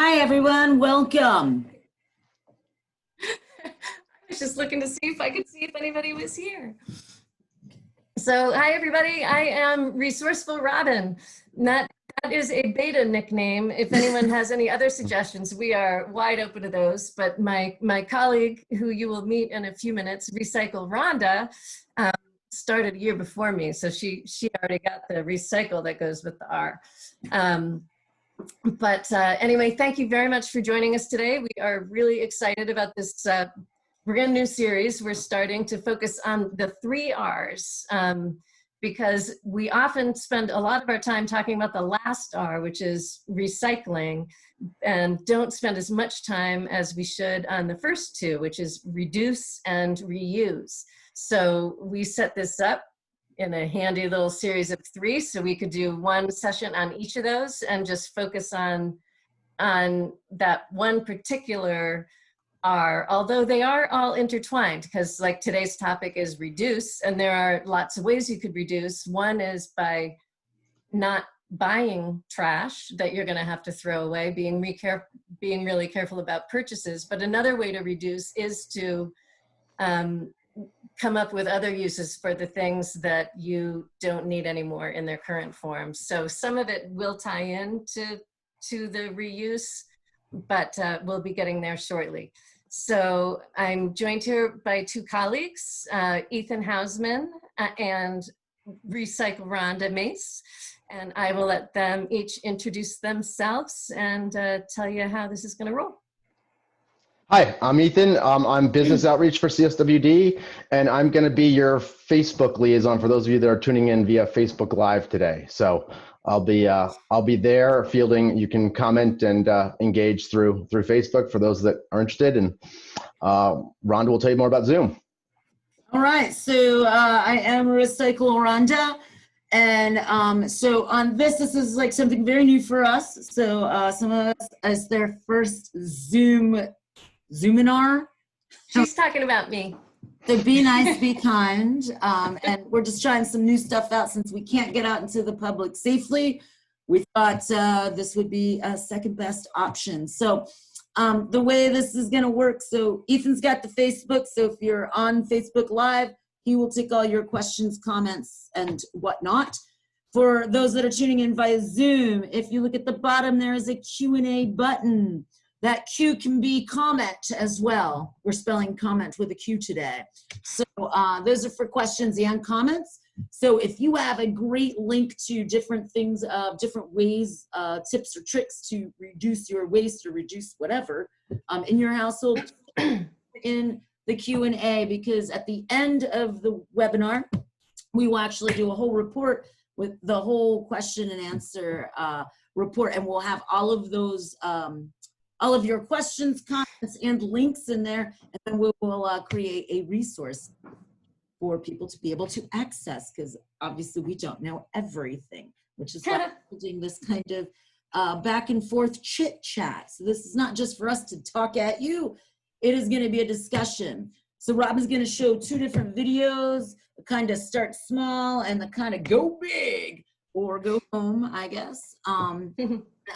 Hi, everyone. Welcome. I was just looking to see if I could see if anybody was here. So, hi, everybody. I am Resourceful Robin. That is a beta nickname. If anyone has any other suggestions, we are wide open to those. But my colleague, who you will meet in a few minutes, Recycle Rhonda, started a year before me. So she already got the recycle that goes with the R. Anyway, thank you very much for joining us today. We are really excited about this brand new series. We're starting to focus on the 3 R's because we often spend a lot of our time talking about the last R, which is recycling, and don't spend as much time as we should on the first 2, which is reduce and reuse. So we set this up in a handy little series of 3, so we could do 1 session on each of those and just focus on that one particular R, although they are all intertwined, because like today's topic is reduce, and there are lots of ways you could reduce. One is by not buying trash that you're going to have to throw away, being really careful about purchases. But another way to reduce is to come up with other uses for the things that you don't need anymore in their current form. So some of it will tie in to the reuse, but we'll be getting there shortly. So I'm joined here by 2 colleagues, Ethan Hausman and Recycle Rhonda Mace, and I will let them each introduce themselves and tell you how this is going to roll. Hi, I'm Ethan. I'm business outreach for CSWD, and I'm going to be your Facebook liaison for those of you that are tuning in via Facebook Live today. So I'll be there fielding. You can comment and engage through Facebook for those that are interested, and Rhonda will tell you more about Zoom. All right, so I am Recycle Rhonda, and so on this is like something very new for us. So some of us, as their first Zoominar. She's talking about me. So be nice, be kind, and we're just trying some new stuff out since we can't get out into the public safely. We thought this would be a second best option. So the way this is going to work, so Ethan's got the Facebook, so if you're on Facebook Live, he will take all your questions, comments, and whatnot. For those that are tuning in via Zoom, if you look at the bottom, there is a Q&A button. That Q can be comment as well. We're spelling comment with a Q today. So those are for questions and comments. So if you have a great link to different things, different ways, tips or tricks to reduce your waste or reduce whatever in your household, in the Q&A, because at the end of the webinar, we will actually do a whole report with the whole question and answer report, and we'll have all of those all of your questions, comments, and links in there, and then we will create a resource for people to be able to access, because obviously we don't know everything, which is why we're doing this kind of back and forth chit chat. So this is not just for us to talk at you, it is going to be a discussion. So Robin's going to show 2 different videos, the kind of start small and the kind of go big or go home, I guess.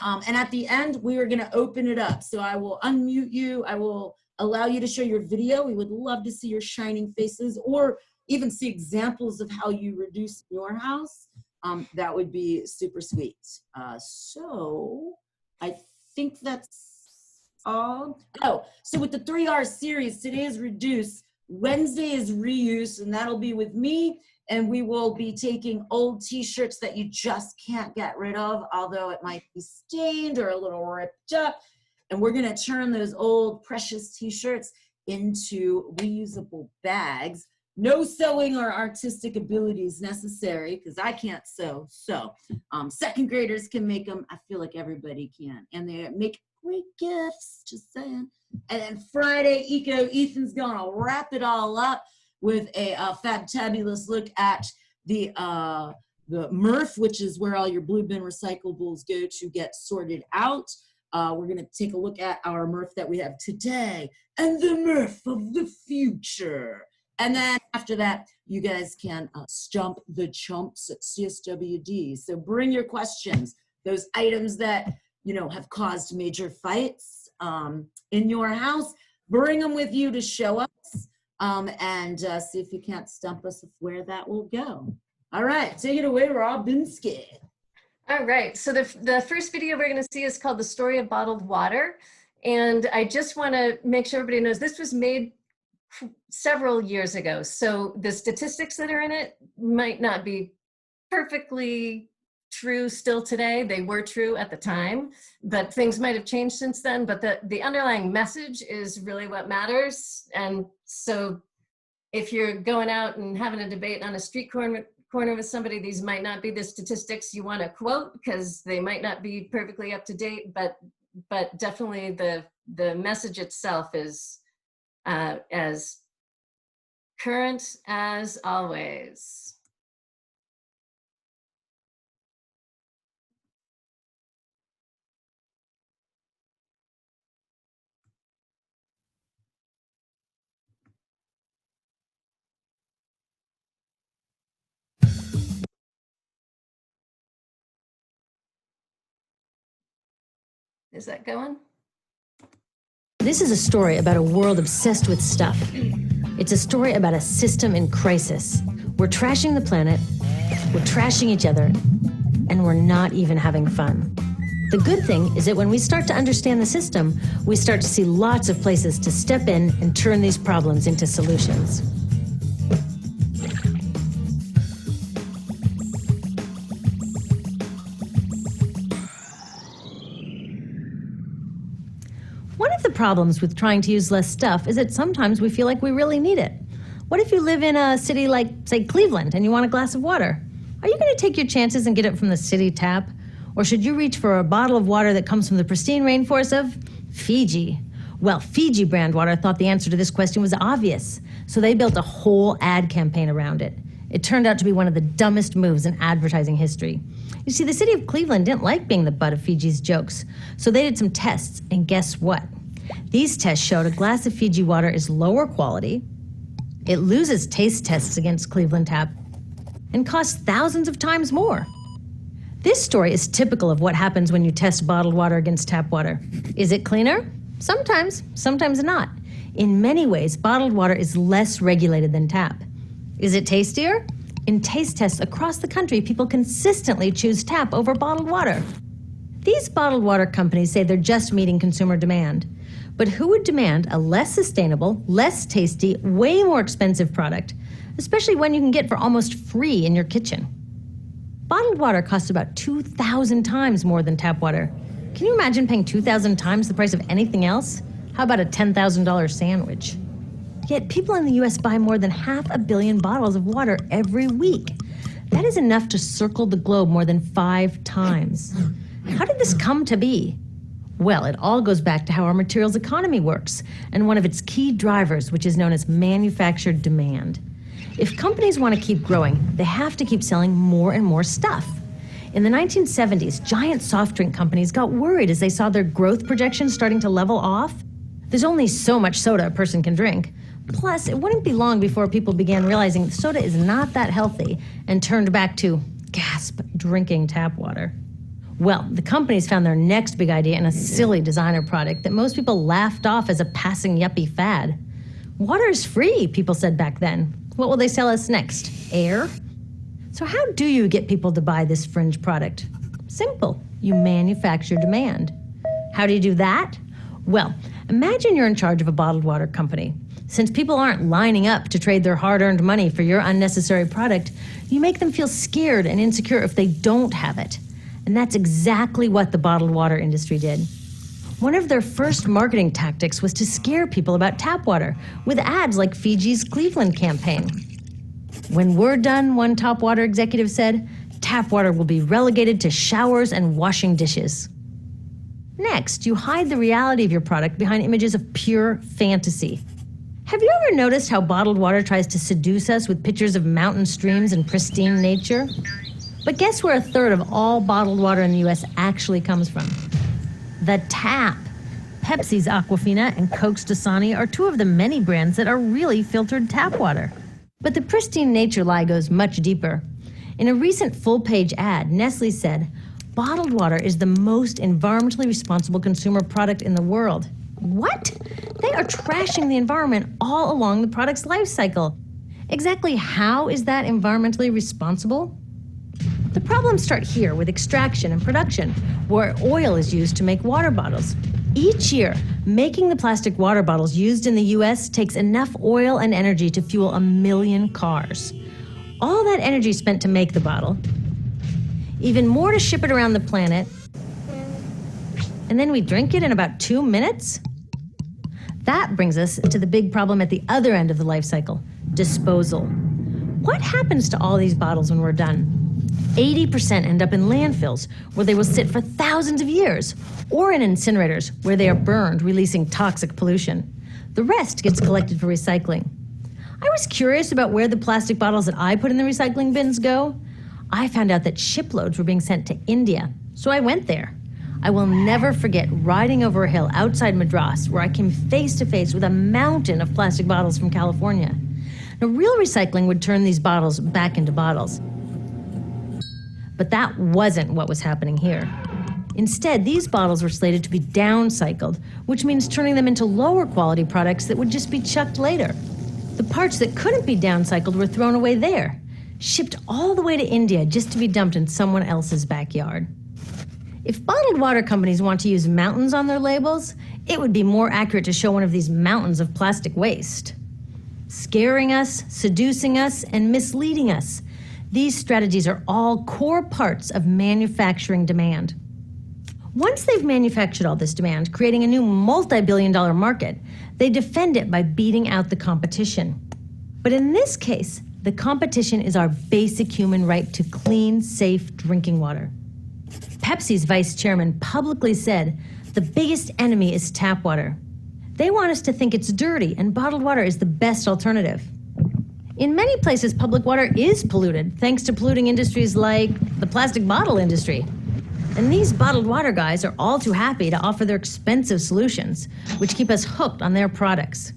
And at the end, we are going to open it up. So I will unmute you. I will allow you to show your video. We would love to see your shining faces, or even see examples of how you reduce your house. That would be super sweet. So I think that's all. Oh, so with the 3R series, today is reduce, Wednesday is reuse, and that'll be with me. And we will be taking old t-shirts that you just can't get rid of, although it might be stained or a little ripped up. And we're gonna turn those old precious t-shirts into reusable bags. No sewing or artistic abilities necessary, because I can't sew. So second graders can make them. I feel like everybody can. And they make great gifts, just saying. And then Friday, Ethan's gonna wrap it all up with a fabtabulous look at the MRF, which is where all your blue bin recyclables go to get sorted out. We're going to take a look at our MRF that we have today and the MRF of the future. And then after that, you guys can stump the chumps at CSWD. So bring your questions, those items that have caused major fights in your house, bring them with you to show us and see if you can't stump us of where that will go. All right, take it away, Robinski. All right, so the first video we're going to see is called The Story of Bottled Water. And I just want to make sure everybody knows this was made several years ago. So the statistics that are in it might not be perfectly true still today. They were true at the time, but things might have changed since then. But the underlying message is really what matters. And so if you're going out and having a debate on a street corner with somebody, these might not be the statistics you want to quote because they might not be perfectly up to date, but definitely the message itself is as current as always. Is that going? This is a story about a world obsessed with stuff. It's a story about a system in crisis. We're trashing the planet, we're trashing each other, and we're not even having fun. The good thing is that when we start to understand the system, we start to see lots of places to step in and turn these problems into solutions. One of the problems with trying to use less stuff is that sometimes we feel like we really need it. What if you live in a city like, say, Cleveland, and you want a glass of water? Are you going to take your chances and get it from the city tap? Or should you reach for a bottle of water that comes from the pristine rainforest of Fiji? Well, Fiji brand water thought the answer to this question was obvious, so they built a whole ad campaign around it. It turned out to be one of the dumbest moves in advertising history. You see, the city of Cleveland didn't like being the butt of Fiji's jokes, so they did some tests, and guess what? These tests showed a glass of Fiji water is lower quality, it loses taste tests against Cleveland Tap, and costs thousands of times more. This story is typical of what happens when you test bottled water against tap water. Is it cleaner? Sometimes, sometimes not. In many ways, bottled water is less regulated than tap. Is it tastier? In taste tests across the country, people consistently choose tap over bottled water. These bottled water companies say they're just meeting consumer demand. But who would demand a less sustainable, less tasty, way more expensive product, especially when you can get for almost free in your kitchen? Bottled water costs about 2,000 times more than tap water. Can you imagine paying 2,000 times the price of anything else? How about a $10,000 sandwich? Yet people in the US buy more than 500 million bottles of water every week. That is enough to circle the globe more than 5 times. How did this come to be? Well, it all goes back to how our materials economy works, and one of its key drivers, which is known as manufactured demand. If companies want to keep growing, they have to keep selling more and more stuff. In the 1970s, giant soft drink companies got worried as they saw their growth projections starting to level off. There's only so much soda a person can drink. Plus, it wouldn't be long before people began realizing soda is not that healthy and turned back to, gasp, drinking tap water. Well, the companies found their next big idea in a silly designer product that most people laughed off as a passing yuppie fad. Water is free, people said back then. What will they sell us next? Air? So how do you get people to buy this fringe product? Simple. You manufacture demand. How do you do that? Well, imagine you're in charge of a bottled water company. Since people aren't lining up to trade their hard-earned money for your unnecessary product, you make them feel scared and insecure if they don't have it. And that's exactly what the bottled water industry did. One of their first marketing tactics was to scare people about tap water with ads like Fiji's Cleveland campaign. When we're done, one top water executive said, tap water will be relegated to showers and washing dishes. Next, you hide the reality of your product behind images of pure fantasy. Have you ever noticed how bottled water tries to seduce us with pictures of mountain streams and pristine nature? But guess where a third of all bottled water in the US actually comes from? The tap. Pepsi's Aquafina and Coke's Dasani are two of the many brands that are really filtered tap water. But the pristine nature lie goes much deeper. In a recent full-page ad, Nestle said, bottled water is the most environmentally responsible consumer product in the world. What? They are trashing the environment all along the product's life cycle. Exactly how is that environmentally responsible? The problems start here with extraction and production, where oil is used to make water bottles. Each year, making the plastic water bottles used in the US takes enough oil and energy to fuel 1 million cars. All that energy spent to make the bottle, even more to ship it around the planet, and then we drink it in about 2 minutes? That brings us to the big problem at the other end of the life cycle, disposal. What happens to all these bottles when we're done? 80% end up in landfills, where they will sit for thousands of years, or in incinerators, where they are burned, releasing toxic pollution. The rest gets collected for recycling. I was curious about where the plastic bottles that I put in the recycling bins go. I found out that shiploads were being sent to India, so I went there. I will never forget riding over a hill outside Madras, where I came face to face with a mountain of plastic bottles from California. Now, real recycling would turn these bottles back into bottles. But that wasn't what was happening here. Instead, these bottles were slated to be downcycled, which means turning them into lower quality products that would just be chucked later. The parts that couldn't be downcycled were thrown away there, shipped all the way to India just to be dumped in someone else's backyard. If bottled water companies want to use mountains on their labels, it would be more accurate to show one of these mountains of plastic waste. Scaring us, seducing us, and misleading us. These strategies are all core parts of manufacturing demand. Once they've manufactured all this demand, creating a new multi-billion-dollar market, they defend it by beating out the competition. But in this case, the competition is our basic human right to clean, safe drinking water. Pepsi's vice chairman publicly said, the biggest enemy is tap water. They want us to think it's dirty and bottled water is the best alternative. In many places, public water is polluted, thanks to polluting industries like the plastic bottle industry. And these bottled water guys are all too happy to offer their expensive solutions, which keep us hooked on their products.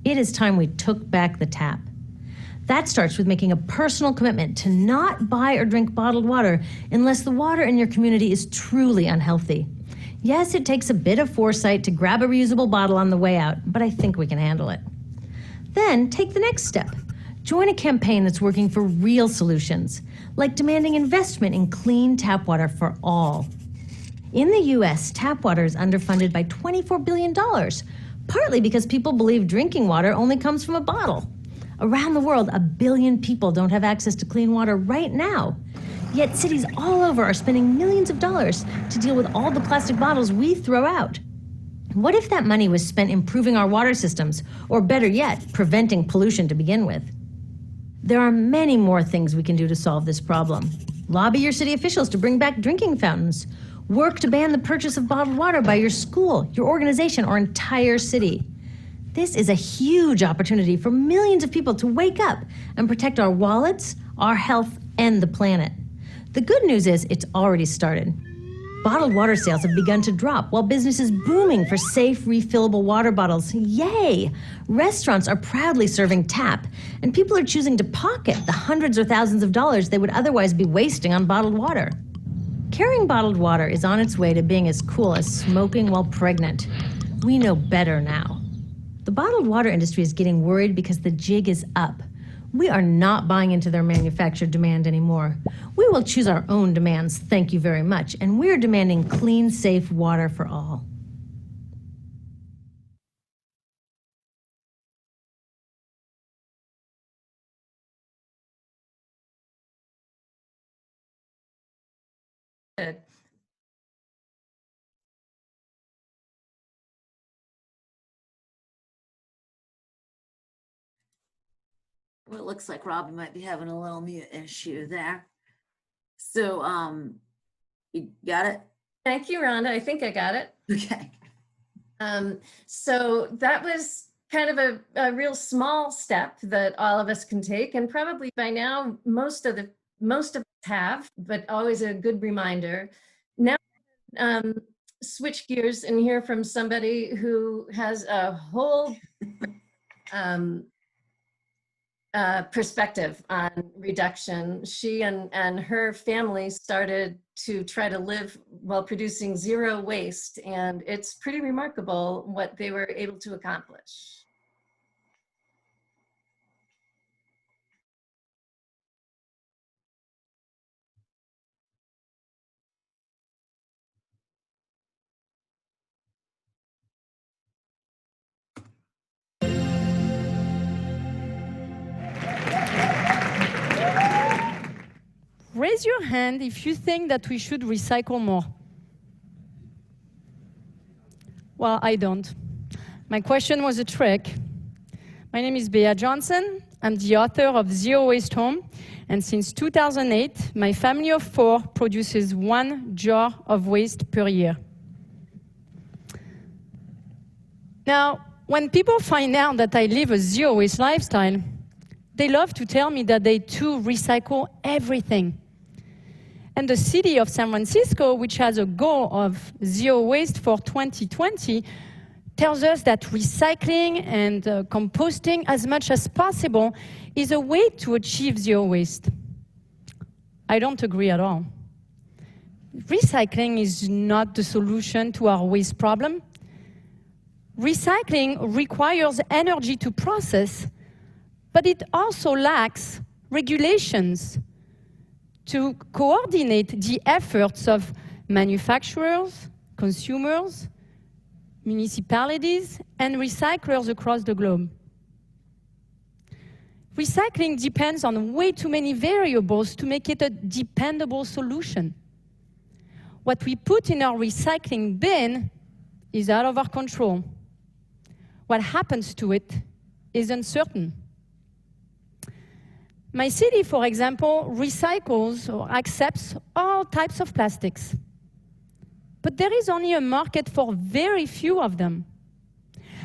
It is time we took back the tap. That starts with making a personal commitment to not buy or drink bottled water unless the water in your community is truly unhealthy. Yes, it takes a bit of foresight to grab a reusable bottle on the way out, but I think we can handle it. Then take the next step. Join a campaign that's working for real solutions, like demanding investment in clean tap water for all. In the US, tap water is underfunded by $24 billion, partly because people believe drinking water only comes from a bottle. Around the world, 1 billion people don't have access to clean water right now. Yet cities all over are spending millions of dollars to deal with all the plastic bottles we throw out. What if that money was spent improving our water systems, or better yet, preventing pollution to begin with? There are many more things we can do to solve this problem. Lobby your city officials to bring back drinking fountains. Work to ban the purchase of bottled water by your school, your organization, or entire city. This is a huge opportunity for millions of people to wake up and protect our wallets, our health, and the planet. The good news is it's already started. Bottled water sales have begun to drop while business is booming for safe, refillable water bottles. Yay! Restaurants are proudly serving tap, and people are choosing to pocket the hundreds or thousands of dollars they would otherwise be wasting on bottled water. Carrying bottled water is on its way to being as cool as smoking while pregnant. We know better now. The bottled water industry is getting worried because the jig is up. We are not buying into their manufactured demand anymore. We will choose our own demands, thank you very much, and we're demanding clean, safe water for all. Good. Well, it looks like Robin might be having a little mute issue there. So, you got it? Thank you, Rhonda. I think I got it. Okay. So that was kind of a real small step that all of us can take, and probably by now most of us have, but always a good reminder. Now, switch gears and hear from somebody who has a whole perspective on reduction. She and her family started to try to live while producing zero waste, and it's pretty remarkable what they were able to accomplish. Raise your hand if you think that we should recycle more. Well, I don't. My question was a trick. My name is Bea Johnson. I'm the author of Zero Waste Home, and since 2008, my family of 4 produces 1 jar of waste per year. Now, when people find out that I live a zero waste lifestyle, they love to tell me that they too recycle everything. And the city of San Francisco, which has a goal of zero waste for 2020, tells us that recycling and composting as much as possible is a way to achieve zero waste. I don't agree at all. Recycling is not the solution to our waste problem. Recycling requires energy to process, but it also lacks regulations to coordinate the efforts of manufacturers, consumers, municipalities, and recyclers across the globe. Recycling depends on way too many variables to make it a dependable solution. What we put in our recycling bin is out of our control. What happens to it is uncertain. My city, for example, recycles or accepts all types of plastics. But there is only a market for very few of them.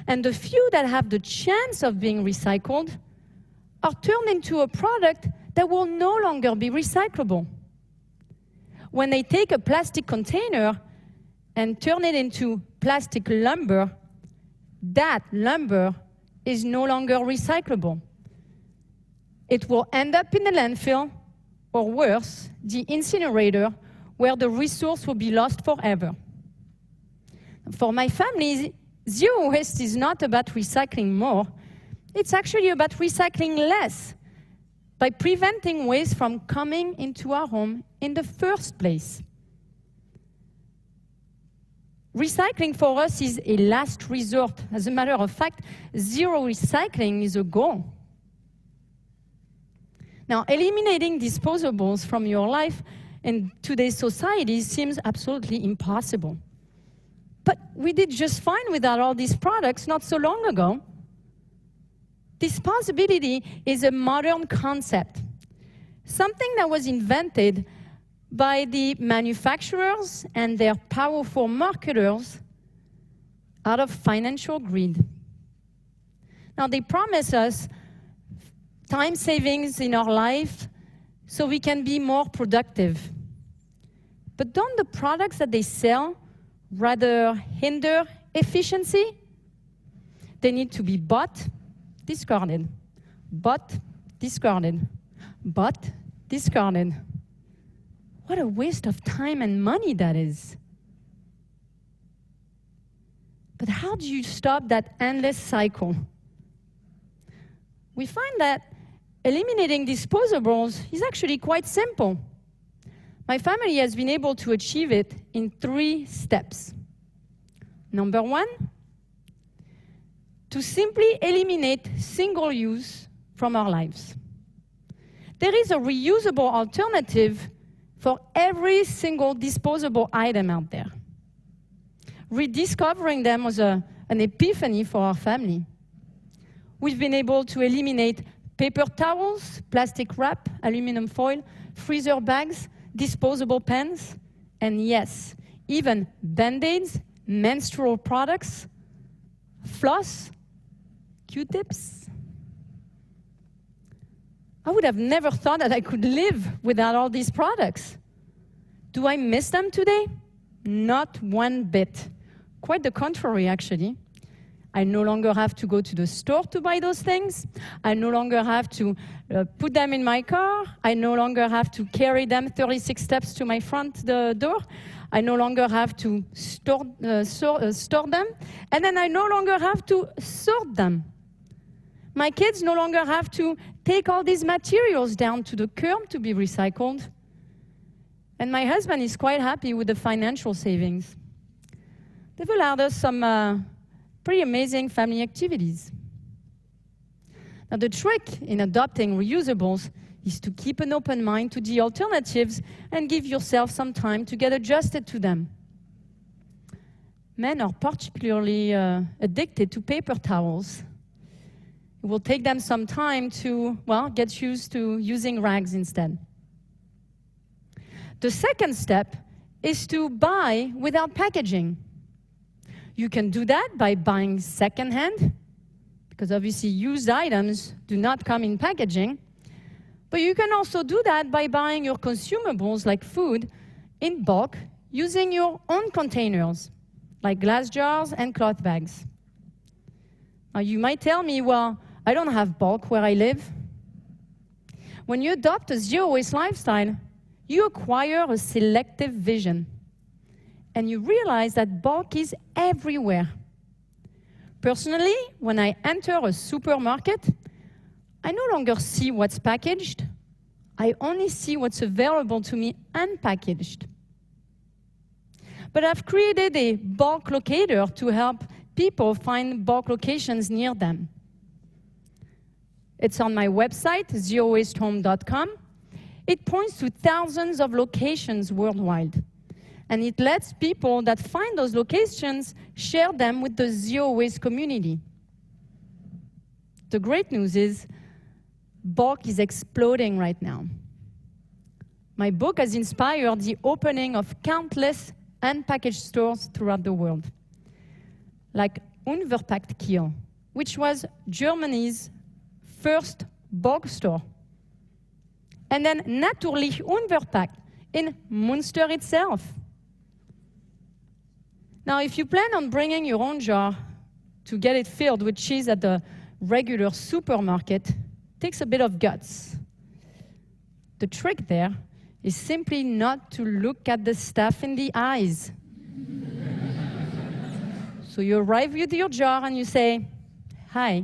And the few that have the chance of being recycled are turned into a product that will no longer be recyclable. When they take a plastic container and turn it into plastic lumber, that lumber is no longer recyclable. It will end up in the landfill, or worse, the incinerator, where the resource will be lost forever. For my family, zero waste is not about recycling more. It's actually about recycling less, by preventing waste from coming into our home in the first place. Recycling for us is a last resort. As a matter of fact, zero recycling is a goal. Now, eliminating disposables from your life in today's society seems absolutely impossible. But we did just fine without all these products not so long ago. Disposability is a modern concept, something that was invented by the manufacturers and their powerful marketers out of financial greed. Now, they promise us time savings in our life so we can be more productive. But don't the products that they sell rather hinder efficiency? They need to be bought, discarded, bought, discarded, bought, discarded. What a waste of time and money that is. But how do you stop that endless cycle? We find that eliminating disposables is actually quite simple. My family has been able to achieve it in 3 steps. Number 1, to simply eliminate single use from our lives. There is a reusable alternative for every single disposable item out there. Rediscovering them was an epiphany for our family. We've been able to eliminate paper towels, plastic wrap, aluminum foil, freezer bags, disposable pens, and yes, even Band-Aids, menstrual products, floss, Q-tips. I would have never thought that I could live without all these products. Do I miss them today? Not one bit. Quite the contrary, actually. I no longer have to go to the store to buy those things. I no longer have to put them in my car. I no longer have to carry them 36 steps to my front door. I no longer have to store them. And then I no longer have to sort them. My kids no longer have to take all these materials down to the curb to be recycled. And my husband is quite happy with the financial savings. They've allowed us some pretty amazing family activities. Now, the trick in adopting reusables is to keep an open mind to the alternatives and give yourself some time to get adjusted to them. Men are particularly addicted to paper towels. It will take them some time to, well, get used to using rags instead. The second step is to buy without packaging. You can do that by buying secondhand, because obviously used items do not come in packaging. But you can also do that by buying your consumables, like food, in bulk, using your own containers, like glass jars and cloth bags. Now, you might tell me, well, I don't have bulk where I live. When you adopt a zero-waste lifestyle, you acquire a selective vision, and you realize that bulk is everywhere. Personally, when I enter a supermarket, I no longer see what's packaged. I only see what's available to me unpackaged. But I've created a bulk locator to help people find bulk locations near them. It's on my website, ZeroWasteHome.com. It points to thousands of locations worldwide. And it lets people that find those locations share them with the zero waste community. The great news is, bulk is exploding right now. My book has inspired the opening of countless unpackaged stores throughout the world, like Unverpack Kiel, which was Germany's first bulk store. And then Naturlich Unverpack in Münster itself. Now, if you plan on bringing your own jar to get it filled with cheese at the regular supermarket, it takes a bit of guts. The trick there is simply not to look at the stuff in the eyes. So you arrive with your jar and you say, "Hi,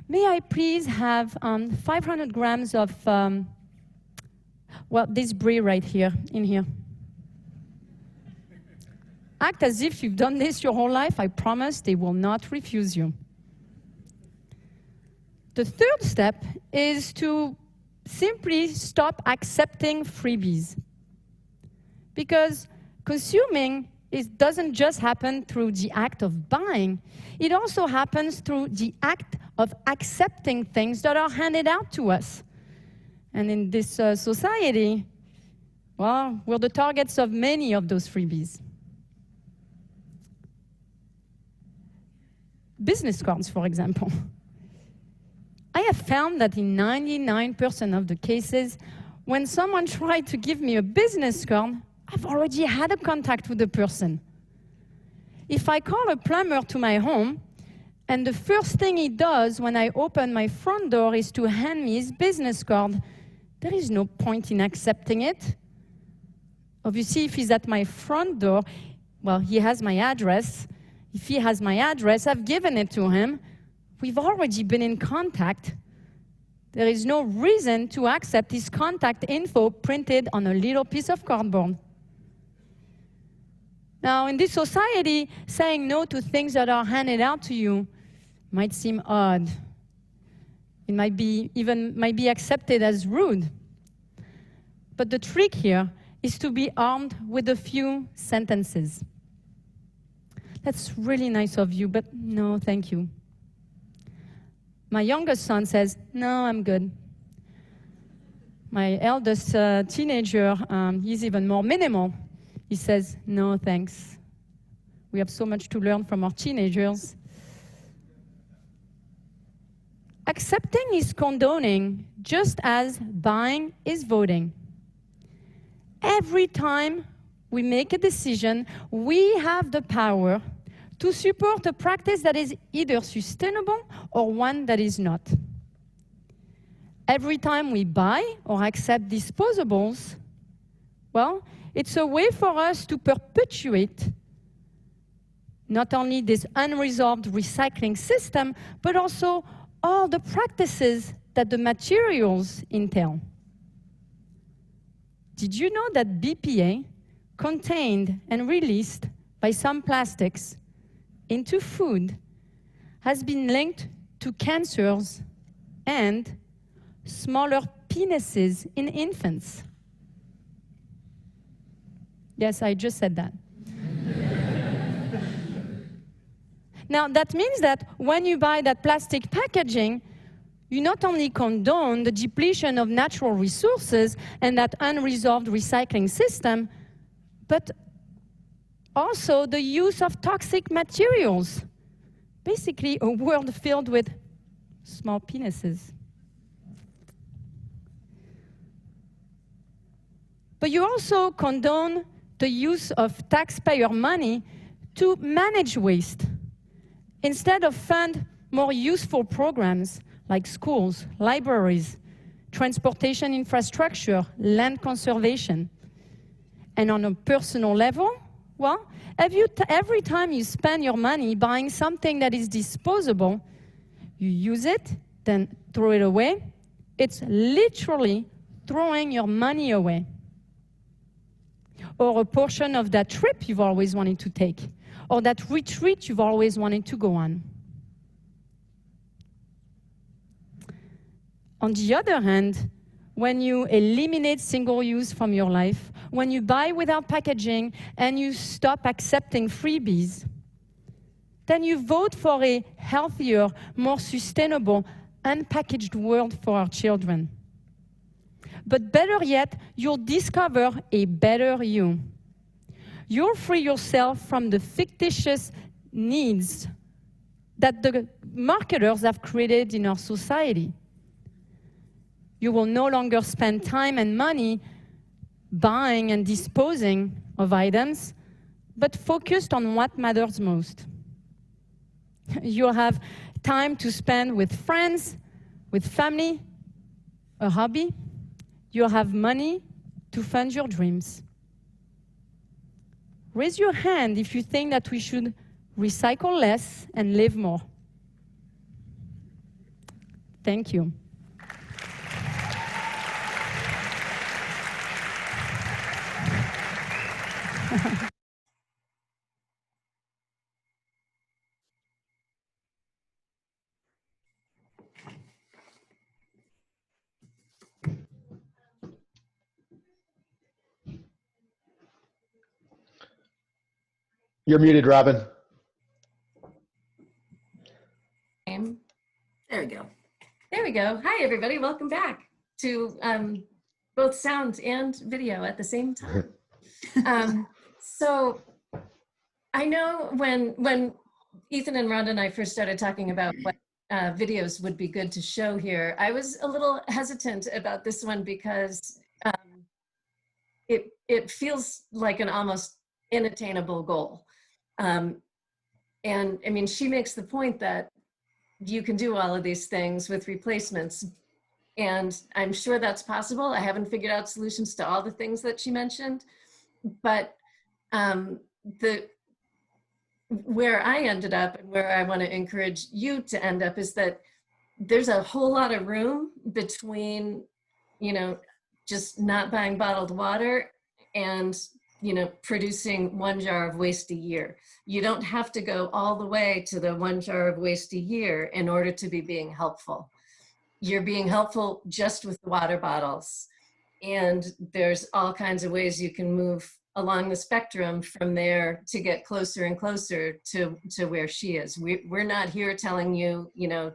may I please have 500 grams of, this brie right here, in here." Act as if you've done this your whole life. I promise they will not refuse you. The third step is to simply stop accepting freebies. Because consuming doesn't just happen through the act of buying. It also happens through the act of accepting things that are handed out to us. And in this society, well, we're the targets of many of those freebies. Business cards, for example. I have found that in 99% of the cases, when someone tried to give me a business card, I've already had a contact with the person. If I call a plumber to my home, and the first thing he does when I open my front door is to hand me his business card, there is no point in accepting it. Obviously, if he's at my front door, well, he has my address. If he has my address, I've given it to him. We've already been in contact. There is no reason to accept his contact info printed on a little piece of cardboard. Now, in this society, saying no to things that are handed out to you might seem odd. It might be accepted as rude. But the trick here is to be armed with a few sentences. "That's really nice of you, but no, thank you." My youngest son says, "No, I'm good." My eldest teenager, he's even more minimal. He says, "No, thanks." We have so much to learn from our teenagers. Accepting is condoning, just as buying is voting. Every time we make a decision, we have the power to support a practice that is either sustainable or one that is not. Every time we buy or accept disposables, well, it's a way for us to perpetuate not only this unresolved recycling system, but also all the practices that the materials entail. Did you know that BPA contained and released by some plastics into food has been linked to cancers and smaller penises in infants? Yes, I just said that. Now, that means that when you buy that plastic packaging, you not only condone the depletion of natural resources and that unresolved recycling system, but also the use of toxic materials. Basically, a world filled with small penises. But you also condone the use of taxpayer money to manage waste, instead of fund more useful programs like schools, libraries, transportation infrastructure, land conservation. And on a personal level, well, every time you spend your money buying something that is disposable, you use it, then throw it away. It's literally throwing your money away. Or a portion of that trip you've always wanted to take, or that retreat you've always wanted to go on. On the other hand, when you eliminate single use from your life, when you buy without packaging and you stop accepting freebies, then you vote for a healthier, more sustainable, unpackaged world for our children. But better yet, you'll discover a better you. You'll free yourself from the fictitious needs that the marketers have created in our society. You will no longer spend time and money buying and disposing of items, but focused on what matters most. You'll have time to spend with friends, with family, a hobby. You'll have money to fund your dreams. Raise your hand if you think that we should recycle less and live more. Thank you. You're muted, Robin. There we go. There we go. Hi, everybody. Welcome back to both sound and video at the same time. So I know when Ethan and Rhonda and I first started talking about what videos would be good to show here, I was a little hesitant about this one because it feels like an almost unattainable goal. And I mean, she makes the point that you can do all of these things with replacements. And I'm sure that's possible. I haven't figured out solutions to all the things that she mentioned, but where I ended up and where I want to encourage you to end up is that there's a whole lot of room between, you know, just not buying bottled water and, you know, producing 1 jar of waste a year. You don't have to go all the way to the 1 jar of waste a year in order to be being helpful. You're being helpful just with the water bottles. And there's all kinds of ways you can move along the spectrum from there to get closer and closer to where she is. We're not here telling you, you know,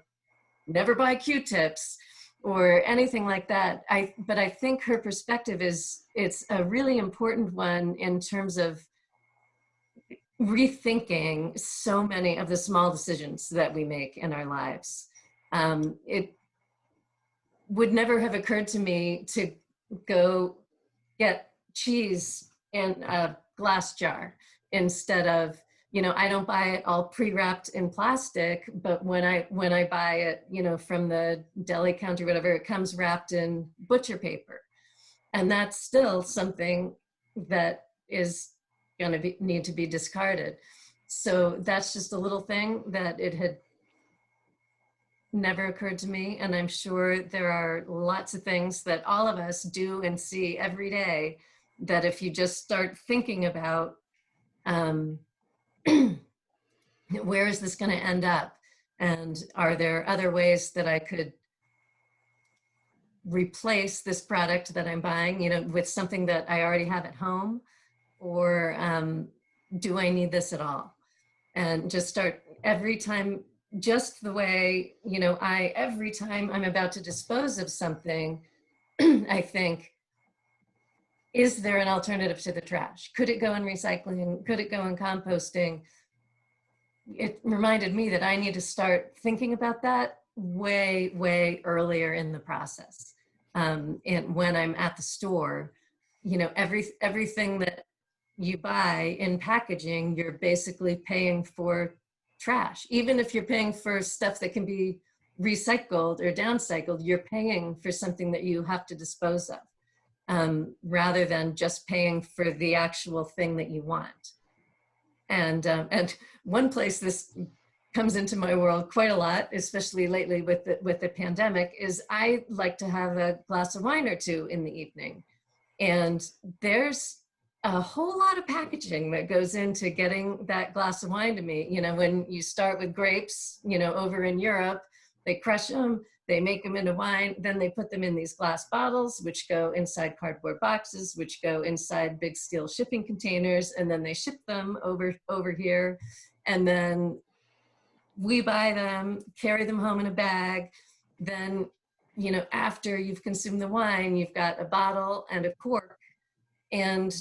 never buy Q-tips or anything like that. But I think her perspective it's a really important one in terms of rethinking so many of the small decisions that we make in our lives. It would never have occurred to me to go get cheese in a glass jar instead of you know, I don't buy it all pre-wrapped in plastic, but when I buy it, you know, from the deli counter, whatever, it comes wrapped in butcher paper. And that's still something that is going to need to be discarded. So that's just a little thing that it had never occurred to me. And I'm sure there are lots of things that all of us do and see every day that if you just start thinking about, where is this going to end up? And are there other ways that I could replace this product that I'm buying, you know, with something that I already have at home? Or do I need this at all? And just start every time, just the way, you know, every time I'm about to dispose of something, I think, is there an alternative to the trash? Could it go in recycling? Could it go in composting? It reminded me that I need to start thinking about that way, way earlier in the process. And when I'm at the store, you know, everything that you buy in packaging, you're basically paying for trash. Even if you're paying for stuff that can be recycled or downcycled, you're paying for something that you have to dispose of, rather than just paying for the actual thing that you want. And one place this comes into my world quite a lot, especially lately with the pandemic, is I like to have a glass of wine or two in the evening. And there's a whole lot of packaging that goes into getting that glass of wine to me. You know, when you start with grapes, you know, over in Europe, they crush them, they make them into wine, then they put them in these glass bottles, which go inside cardboard boxes, which go inside big steel shipping containers, and then they ship them over here. And then we buy them, carry them home in a bag. Then, you know, after you've consumed the wine, you've got a bottle and a cork. And,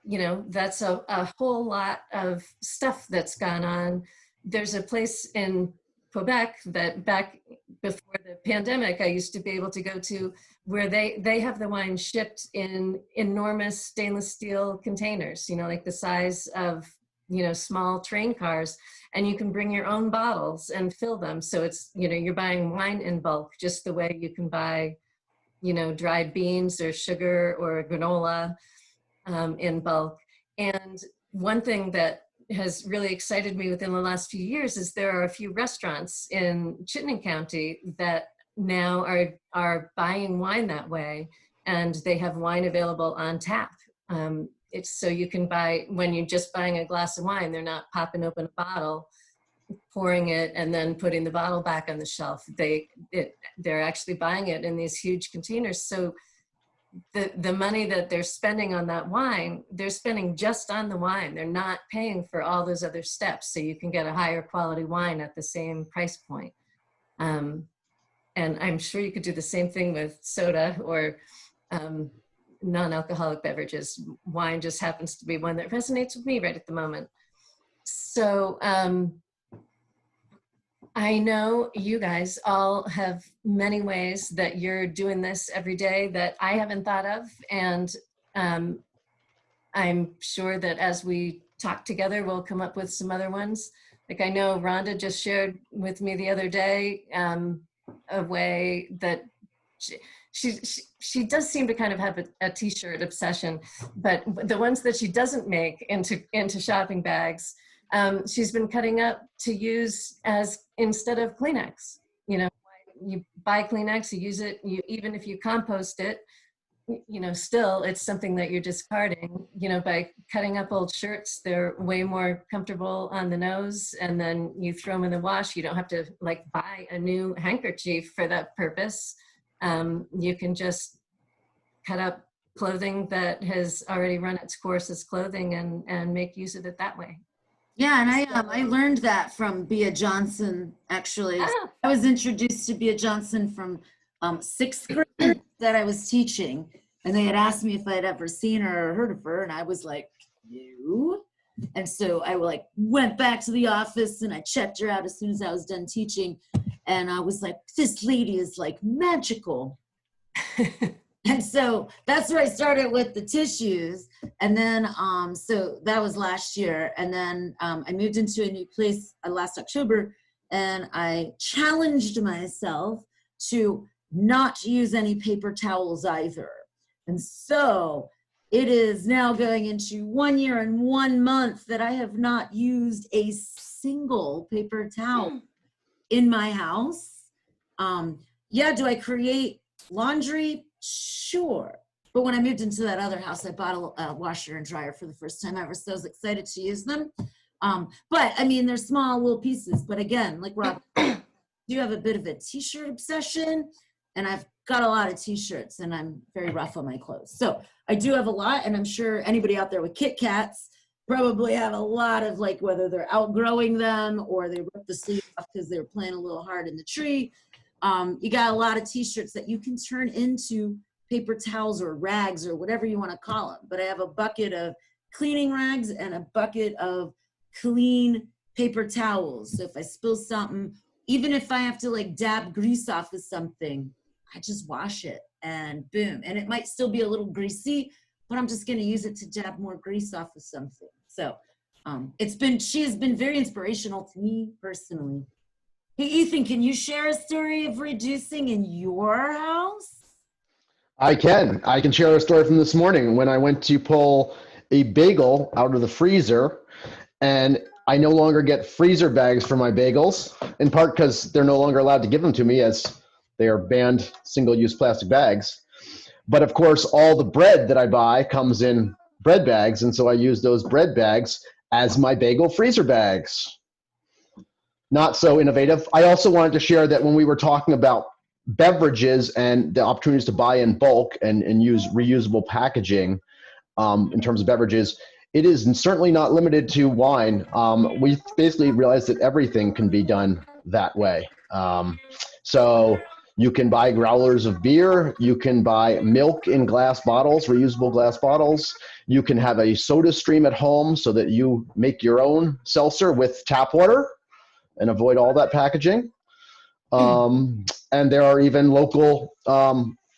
you know, that's a whole lot of stuff that's gone on. There's a place in Quebec that back before the pandemic, I used to be able to go to, where they have the wine shipped in enormous stainless steel containers, you know, like the size of, you know, small train cars, and you can bring your own bottles and fill them. So it's, you know, you're buying wine in bulk, just the way you can buy, you know, dried beans or sugar or granola in bulk. And one thing that has really excited me within the last few years is there are a few restaurants in Chittenden County that now are buying wine that way, and they have wine available on tap. It's so you can buy, when you're just buying a glass of wine, they're not popping open a bottle, pouring it, and then putting the bottle back on the shelf. They're actually buying it in these huge containers. So the money that they're spending on that wine, they're spending just on the wine. They're not paying for all those other steps, so you can get a higher quality wine at the same price point. And I'm sure you could do the same thing with soda or non-alcoholic beverages. Wine just happens to be one that resonates with me right at the moment. So I know you guys all have many ways that you're doing this every day that I haven't thought of. And I'm sure that as we talk together, we'll come up with some other ones. Like I know Rhonda just shared with me the other day a way that she does seem to kind of have a t-shirt obsession, but the ones that she doesn't make into shopping bags, she's been cutting up to use as instead of Kleenex. You know, you buy Kleenex, you use it, even if you compost it, you know, still it's something that you're discarding. You know, by cutting up old shirts, they're way more comfortable on the nose, and then you throw them in the wash. You don't have to like buy a new handkerchief for that purpose. You can just cut up clothing that has already run its course as clothing and make use of it that way. Yeah, and I learned that from Bea Johnson, actually. Ah. I was introduced to Bea Johnson from 6th grade that I was teaching, and they had asked me if I had ever seen her or heard of her, and I was like, no. And so I like went back to the office and I checked her out as soon as I was done teaching, and I was like, this lady is like magical. And so that's where I started with the tissues. And then, so that was last year. And then I moved into a new place last October, and I challenged myself to not use any paper towels either. And so it is now going into 1 year and 1 month that I have not used a single paper towel in my house. Yeah, do I create laundry? Sure. But when I moved into that other house, I bought a washer and dryer for the first time ever, so I was excited to use them. But I mean, they're small little pieces. But again, like Rob, you have a bit of a t-shirt obsession, and I've got a lot of t-shirts, and I'm very rough on my clothes. So I do have a lot, and I'm sure anybody out there with Kit Kats probably have a lot of, like, whether they're outgrowing them or they ripped the sleeve off because they were playing a little hard in the tree. You got a lot of t-shirts that you can turn into paper towels or rags or whatever you want to call them. But I have a bucket of cleaning rags and a bucket of clean paper towels. So if I spill something, even if I have to like dab grease off with something, I just wash it and boom. And it might still be a little greasy, but I'm just going to use it to dab more grease off of something. So she has been very inspirational to me personally. Hey, Ethan, can you share a story of reducing in your house? I can share a story from this morning when I went to pull a bagel out of the freezer, and I no longer get freezer bags for my bagels, in part because they're no longer allowed to give them to me as they are banned single-use plastic bags. But of course, all the bread that I buy comes in bread bags, and so I use those bread bags as my bagel freezer bags. Not so innovative. I also wanted to share that when we were talking about beverages and the opportunities to buy in bulk and use reusable packaging in terms of beverages, it is certainly not limited to wine. We basically realized that everything can be done that way. So you can buy growlers of beer, you can buy milk in glass bottles, reusable glass bottles. You can have a soda stream at home so that you make your own seltzer with tap water and avoid all that packaging. And there are even local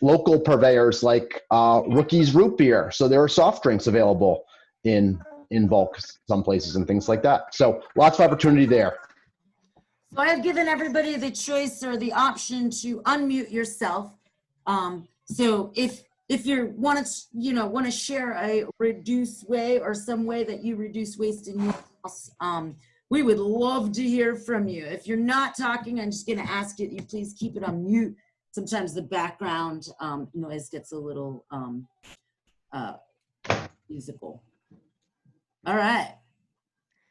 purveyors like Rookie's Root Beer. So there are soft drinks available in bulk some places and things like that. So lots of opportunity there. So I have given everybody the choice or the option to unmute yourself. So if you want to share a reduce way or some way that you reduce waste in your house, we would love to hear from you. If you're not talking, I'm just going to ask you please keep it on mute. Sometimes the background noise gets a little musical. All right.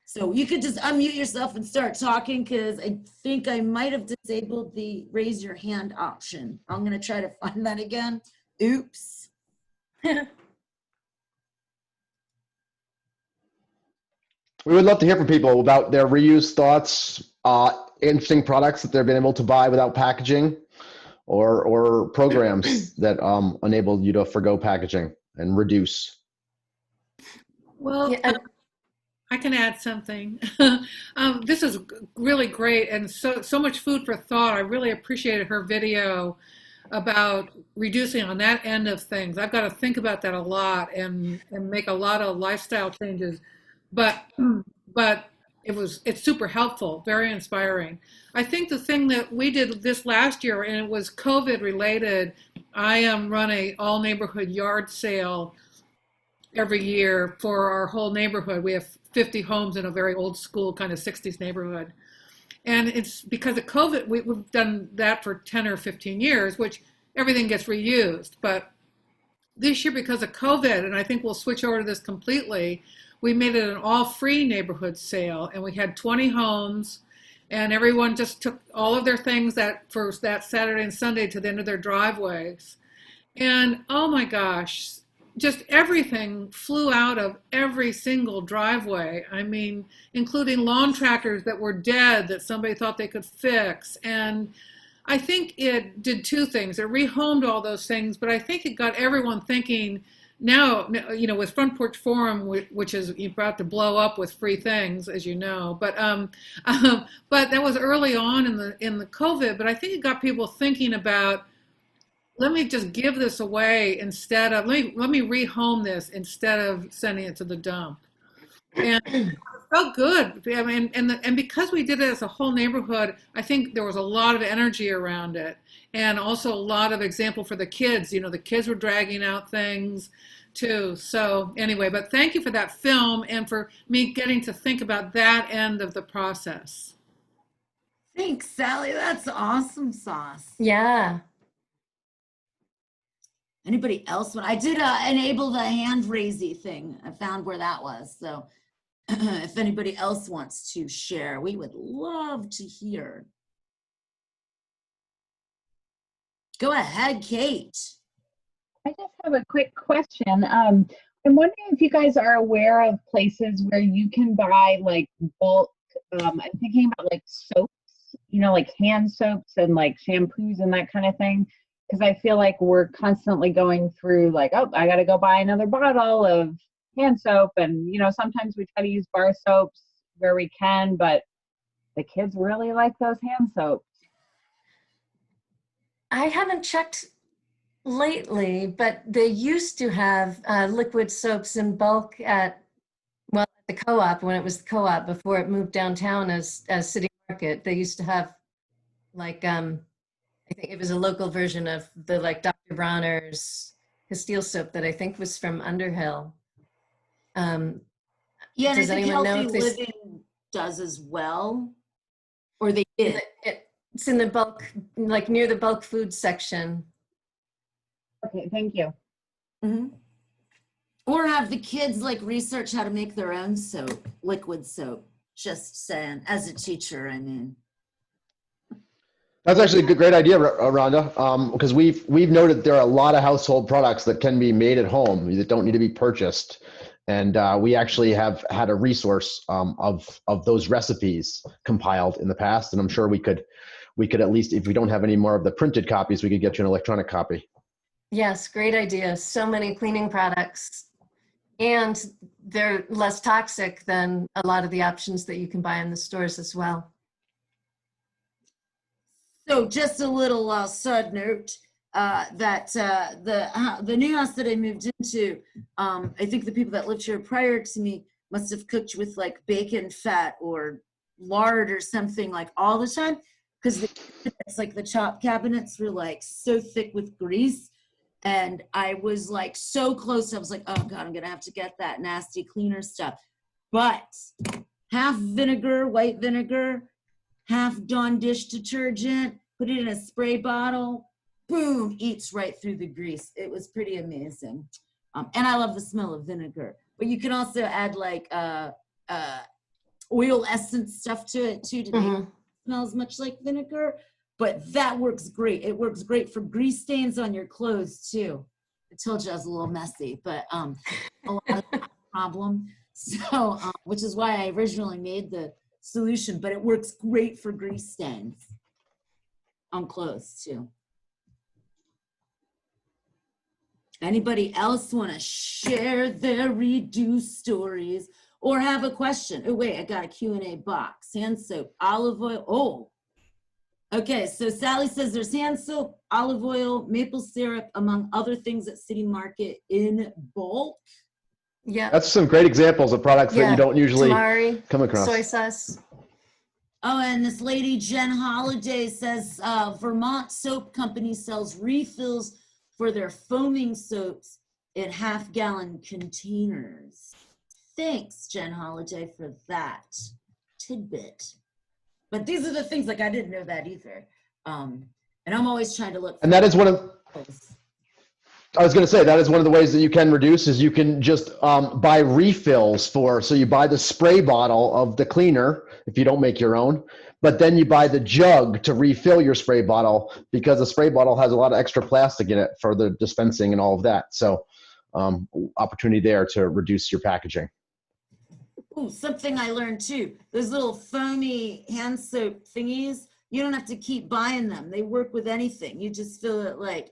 So you could just unmute yourself and start talking, because I think I might have disabled the raise your hand option. I'm going to try to find that again. Oops. We would love to hear from people about their reuse thoughts, interesting products that they've been able to buy without packaging, or programs that enable you to forgo packaging and reduce. Well, Yeah, I can add something. This is really great and so much food for thought. I really appreciated her video about reducing on that end of things. I've got to think about that a lot and make a lot of lifestyle changes. But it's super helpful, very inspiring. I think the thing that we did this last year, and it was COVID related, I run a all neighborhood yard sale every year for our whole neighborhood. We have 50 homes in a very old school kind of 60s neighborhood. And it's because of COVID, we've done that for 10 or 15 years, which everything gets reused. But this year, because of COVID, and I think we'll switch over to this completely, we made it an all-free neighborhood sale, and we had 20 homes, and everyone just took all of their things for that Saturday and Sunday to the end of their driveways. And oh my gosh, just everything flew out of every single driveway. I mean, including lawn tractors that were dead that somebody thought they could fix. And I think it did two things. It rehomed all those things, but I think it got everyone thinking now, with Front Porch Forum, which is about to blow up with free things, as you know, but that was early on in the COVID, but I think it got people thinking about let me just give this away instead of, let me rehome this instead of sending it to the dump. And it felt good. I mean, and because we did it as a whole neighborhood, I think there was a lot of energy around it, and also a lot of example for the kids. You know, the kids were dragging out things too. So anyway, but thank you for that film and for me getting to think about that end of the process. Thanks, Sally. That's awesome sauce. Yeah. Anybody else? I did enable the hand raising thing. I found where that was. So if anybody else wants to share, we would love to hear. Go ahead, Kate. I just have a quick question. I'm wondering if you guys are aware of places where you can buy like bulk, I'm thinking about like soaps, you know, like hand soaps and like shampoos and that kind of thing. Because I feel like we're constantly going through like, oh, I got to go buy another bottle of hand soap. And, you know, sometimes we try to use bar soaps where we can, but the kids really like those hand soaps. I haven't checked lately, but they used to have liquid soaps in bulk at the co-op, when it was the co-op before it moved downtown as City Market. They used to have like, I think it was a local version of the like Dr. Bronner's Castile soap that I think was from Underhill. Yeah, and I Does think anyone know Healthy if this Living does as well, or they did. it's in the bulk, like near the bulk food section. Okay, thank you. Mm-hmm. Or have the kids like research how to make their own soap, liquid soap. Just saying, as a teacher, I mean. That's actually a good, great idea, Rhonda, because we've noted there are a lot of household products that can be made at home that don't need to be purchased. And we actually have had a resource of those recipes compiled in the past. And I'm sure we could at least, if we don't have any more of the printed copies, we could get you an electronic copy. Yes, great idea. So many cleaning products, and they're less toxic than a lot of the options that you can buy in the stores as well. So just a little side note that the new house that I moved into, I think the people that lived here prior to me must have cooked with like bacon fat or lard or something like all the time, because it's like the chop cabinets were like so thick with grease. And I was like so close. I was like, oh God, I'm gonna have to get that nasty cleaner stuff. But half vinegar, white vinegar, half Dawn dish detergent, put it in a spray bottle, boom, eats right through the grease. It was pretty amazing. And I love the smell of vinegar. But you can also add like oil essence stuff to it too to make it smells much like vinegar. But that works great. It works great for grease stains on your clothes too. I told you I was a little messy, but a lot of that problem. So, which is why I originally made the solution, but it works great for grease stains on clothes too. Anybody else want to share their reduce stories or have a question? Oh wait, I got a Q&A box. Hand soap, olive oil. Oh, okay. So Sally says there's hand soap, olive oil, maple syrup, among other things at City Market in bulk. Yeah. That's some great examples of products that you don't usually come across. Soy sauce. Oh, and this lady, Jen Holiday, says Vermont Soap Company sells refills for their foaming soaps in half-gallon containers. Thanks, Jen Holiday, for that tidbit. But these are the things, like I didn't know that either. And I'm always trying to look. And that is one of, I was going to say, that is one of the ways that you can reduce is you can just buy refills so you buy the spray bottle of the cleaner if you don't make your own, but then you buy the jug to refill your spray bottle because the spray bottle has a lot of extra plastic in it for the dispensing and all of that. So opportunity there to reduce your packaging. Ooh, something I learned too. Those little foamy hand soap thingies, you don't have to keep buying them. They work with anything. You just fill it like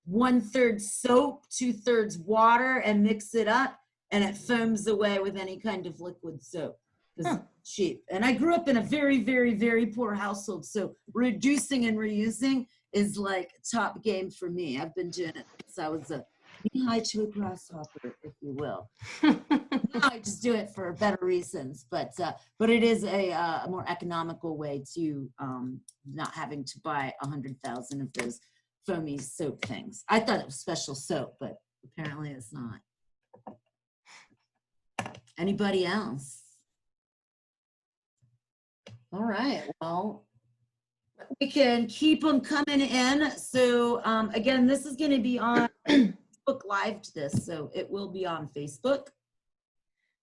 1/3 soap, 2/3 water, and mix it up, and it foams away with any kind of liquid soap. It's cheap. And I grew up in a very, very, very poor household, so reducing and reusing is like top game for me. I've been doing it since I was a knee-high to a grasshopper, if you will. Now I just do it for better reasons, but it is a more economical way to not having to buy 100,000 of those foamy soap things. I thought it was special soap, but apparently it's not. Anybody else? All right, well, we can keep them coming in. So again, this is going to be on Facebook Live to this, so it will be on Facebook.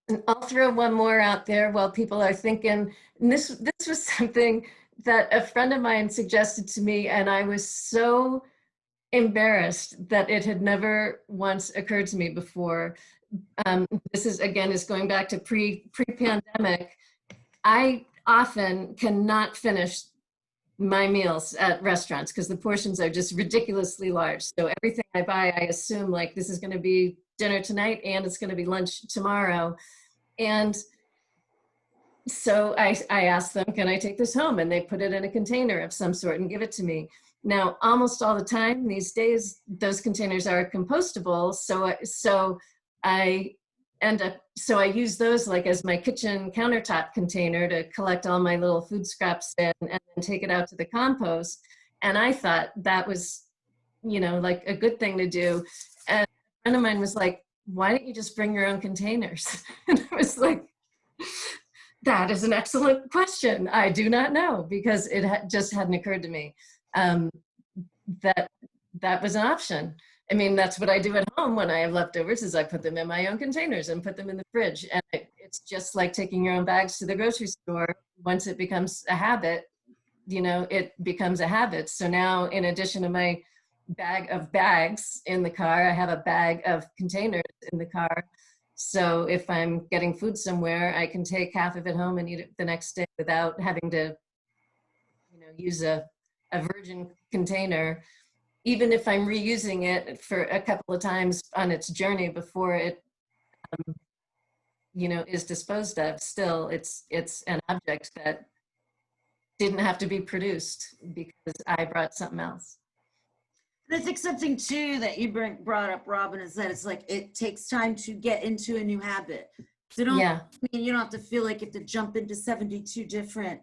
And I'll throw one more out there while people are thinking. And this was something that a friend of mine suggested to me, and I was so embarrassed that it had never once occurred to me before. This is going back to pre-pandemic. I often cannot finish my meals at restaurants because the portions are just ridiculously large. So everything I buy, I assume like this is going to be dinner tonight and it's going to be lunch tomorrow. And so I asked them, can I take this home? And they put it in a container of some sort and give it to me. Now, almost all the time these days, those containers are compostable. So I use those like as my kitchen countertop container to collect all my little food scraps in and then take it out to the compost. And I thought that was, like a good thing to do. And a friend of mine was like, why don't you just bring your own containers? And I was like, that is an excellent question. I do not know, because it just hadn't occurred to me that was an option. I mean, that's what I do at home when I have leftovers, is I put them in my own containers and put them in the fridge. And it's just like taking your own bags to the grocery store. Once it becomes a habit, it becomes a habit. So now, in addition to my bag of bags in the car, I have a bag of containers in the car. So if I'm getting food somewhere, I can take half of it home and eat it the next day without having to, use a virgin container. Even if I'm reusing it for a couple of times on its journey before it, is disposed of, still it's an object that didn't have to be produced because I brought something else. And I think something too that you brought up, Robin, is that it's like it takes time to get into a new habit. So you don't have to feel like you have to jump into 72 different,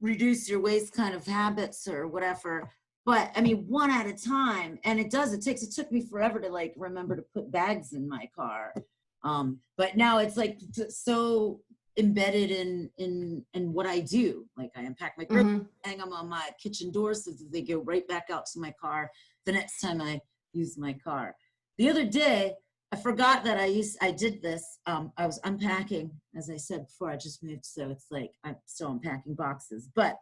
reduce your waste kind of habits or whatever. But I mean, one at a time, and it took me forever to like remember to put bags in my car. But now it's like so embedded in what I do. Like I unpack my groceries, hang them on my kitchen door so that they go right back out to my car the next time I use my car. The other day, I forgot that I did this. I was unpacking, as I said before, I just moved, so it's like I'm still unpacking boxes. But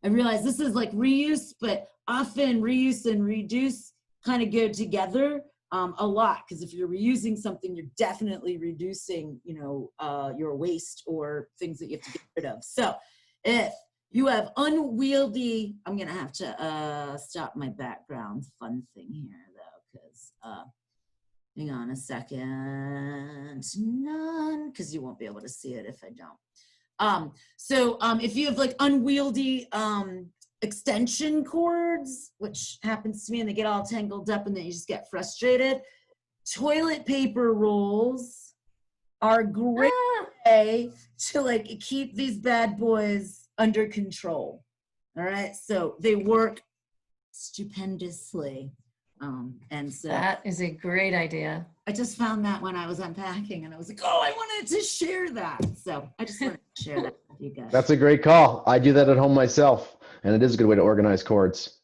I realized this is like reuse, but often reuse and reduce kind of go together a lot, because if you're reusing something, you're definitely reducing, your waste or things that you have to get rid of. So if you have unwieldy, I'm gonna have to stop my background fun thing here though, because hang on a second, none, because you won't be able to see it if I don't. So if you have like unwieldy extension cords, which happens to me, and they get all tangled up and then you just get frustrated, toilet paper rolls are a great way to like keep these bad boys under control. All right, so they work stupendously. And so that is a great idea. I just found that when I was unpacking, and I was like, oh, I wanted to share that. So I just wanted to share that with you guys. That's a great call. I do that at home myself, and it is a good way to organize cords.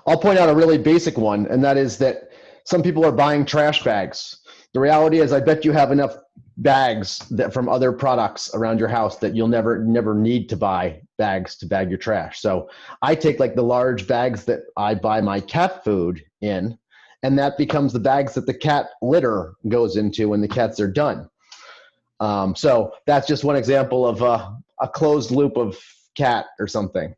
I'll point out a really basic one, and that is that some people are buying trash bags. The reality is I bet you have enough bags that from other products around your house that you'll never need to buy bags to bag your trash. So I take like the large bags that I buy my cat food in, and that becomes the bags that the cat litter goes into when the cats are done. So that's just one example of a closed loop of cat or something.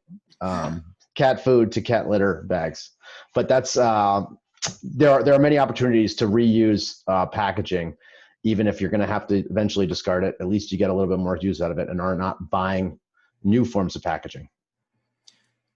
Cat food to cat litter bags. But that's there are many opportunities to reuse packaging, even if you're going to have to eventually discard it. At least you get a little bit more use out of it and are not buying new forms of packaging.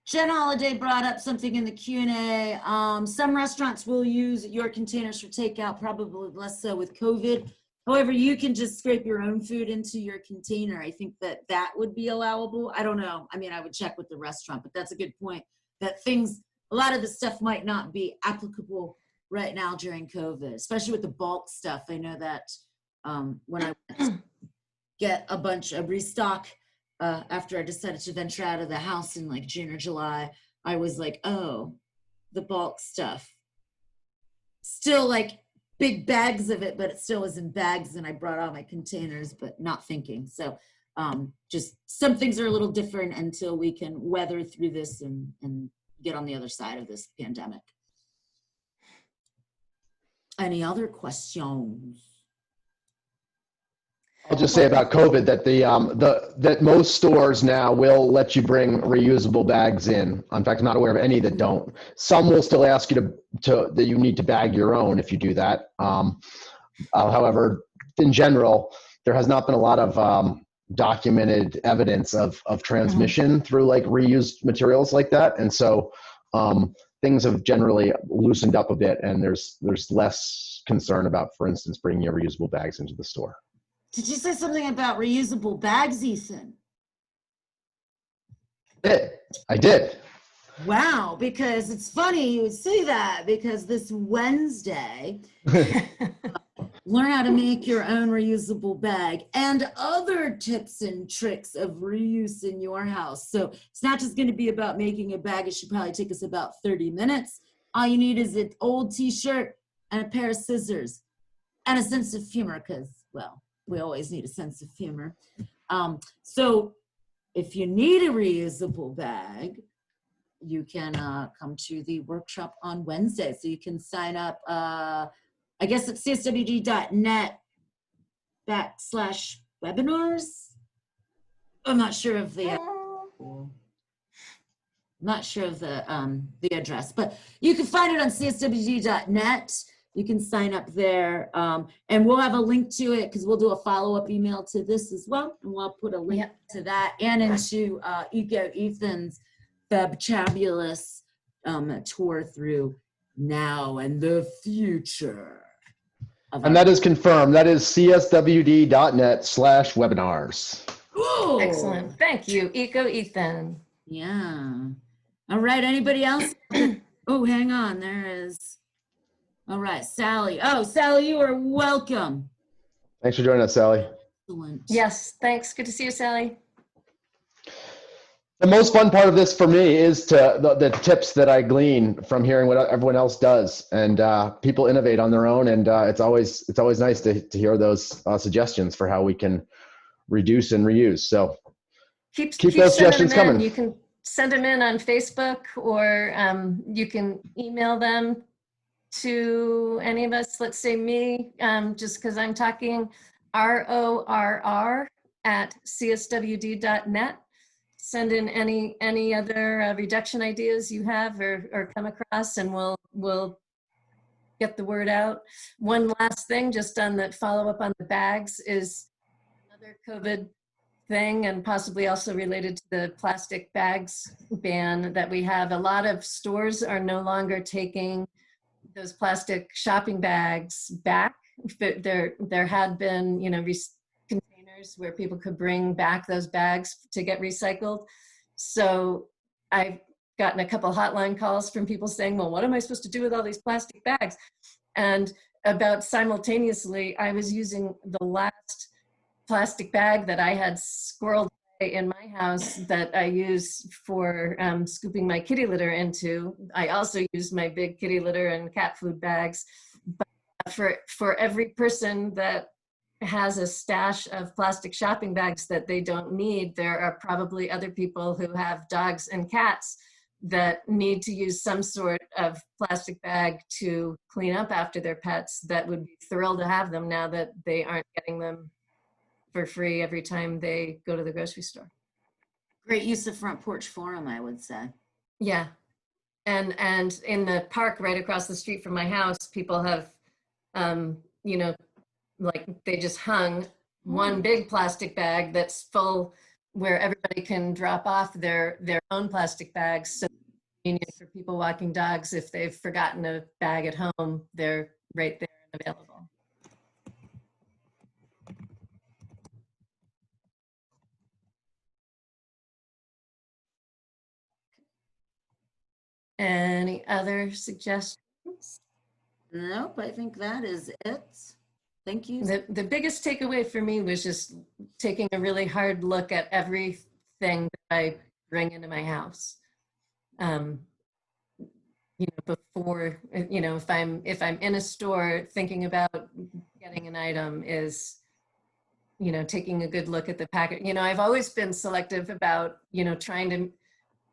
Jen Holiday brought up something in the Q&A. Some restaurants will use your containers for takeout, probably less so with COVID. However, you can just scrape your own food into your container. I think that that would be allowable. I don't know. I mean, I would check with the restaurant, but that's a good point. That things, a lot of the stuff might not be applicable right now during COVID, especially with the bulk stuff. I know that when I went to get a bunch of restock after I decided to venture out of the house in like June or July, I was like, oh, the bulk stuff. Still like big bags of it, but it still was in bags, and I brought all my containers, but not thinking. So just some things are a little different until we can weather through this and get on the other side of this pandemic. Any other questions? I'll just say about COVID that that most stores now will let you bring reusable bags in. In fact, I'm not aware of any that don't. Some will still ask you that you need to bag your own if you do that. However, in general, there has not been a lot of documented evidence of transmission through like reused materials like that, and so things have generally loosened up a bit, and there's less concern about, for instance, bringing your reusable bags into the store. Did you say something about reusable bags, Ethan? I did. Wow, because it's funny you would say that, because this Wednesday, learn how to make your own reusable bag and other tips and tricks of reuse in your house. So it's not just going to be about making a bag. It should probably take us about 30 minutes. All you need is an old t-shirt and a pair of scissors and a sense of humor, because, well, we always need a sense of humor. So if you need a reusable bag, you can come to the workshop on Wednesday. So you can sign up, I guess at cswd.net/webinars. I'm not sure of the address, but you can find it on cswd.net. You can sign up there, and we'll have a link to it because we'll do a follow-up email to this as well, and we'll put a link to that and into Ethan's fabulous tour through now and the future. And that is confirmed. That is cswd.net/webinars. Ooh. Excellent. Thank you, Ethan. Yeah. All right. Anybody else? Oh, hang on. There is. All right, Sally. Oh, Sally, you are welcome. Thanks for joining us, Sally. Excellent. Yes, thanks. Good to see you, Sally. The most fun part of this for me is the tips that I glean from hearing what everyone else does, and people innovate on their own, and it's always nice to hear those suggestions for how we can reduce and reuse. So keep those suggestions coming. You can send them in on Facebook, or you can email them to any of us. Let's say me, just because I'm talking, RORR@cswd.net. Send in any other reduction ideas you have or come across, and we'll get the word out. One last thing, just on the follow up on the bags, is another COVID thing, and possibly also related to the plastic bags ban that we have. A lot of stores are no longer taking those plastic shopping bags back. There had been, containers where people could bring back those bags to get recycled. So I've gotten a couple hotline calls from people saying, well, what am I supposed to do with all these plastic bags? And about simultaneously, I was using the last plastic bag that I had squirreled in my house that I use for scooping my kitty litter into. I also use my big kitty litter and cat food bags. But for every person that has a stash of plastic shopping bags that they don't need, there are probably other people who have dogs and cats that need to use some sort of plastic bag to clean up after their pets, that would be thrilled to have them now that they aren't getting them for free every time they go to the grocery store. Great use of Front Porch Forum, I would say. Yeah. And in the park right across the street from my house, people have, like they just hung one big plastic bag that's full where everybody can drop off their own plastic bags. So convenient for people walking dogs. If they've forgotten a bag at home, they're right there and available. Any other suggestions? Nope, I think that is it. Thank you. The biggest takeaway for me was just taking a really hard look at everything that I bring into my house. Before, if I'm in a store thinking about getting an item is, taking a good look at the packet. I've always been selective about, trying to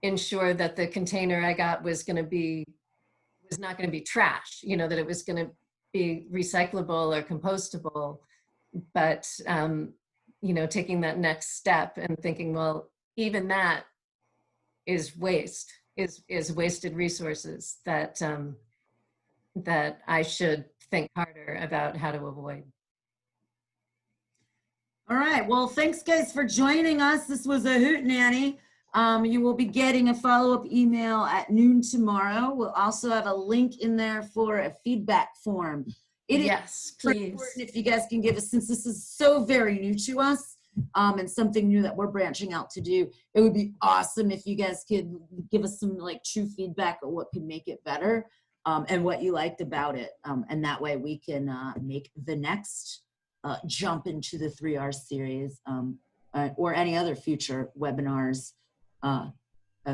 ensure that the container I got was not going to be trash, that it was going to be recyclable or compostable. But, taking that next step and thinking, well, even that is waste, is wasted resources that that I should think harder about how to avoid. All right. Well, thanks guys for joining us. This was a hootenanny. You will be getting a follow-up email at noon tomorrow. We'll also have a link in there for a feedback form. Yes, please. Important if you guys can give us, since this is so very new to us, and something new that we're branching out to do, it would be awesome if you guys could give us some true feedback on what could make it better, and what you liked about it. And that way we can make the next jump into the 3R series, or any other future webinars,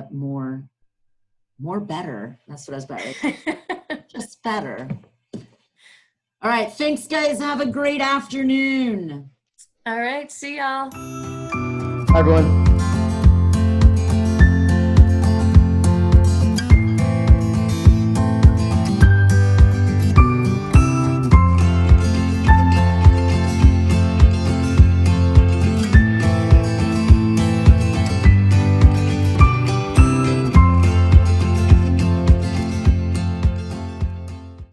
more better. That's what I was about to say. Just better. All right. Thanks, guys. Have a great afternoon. All right. See y'all. Hi, everyone.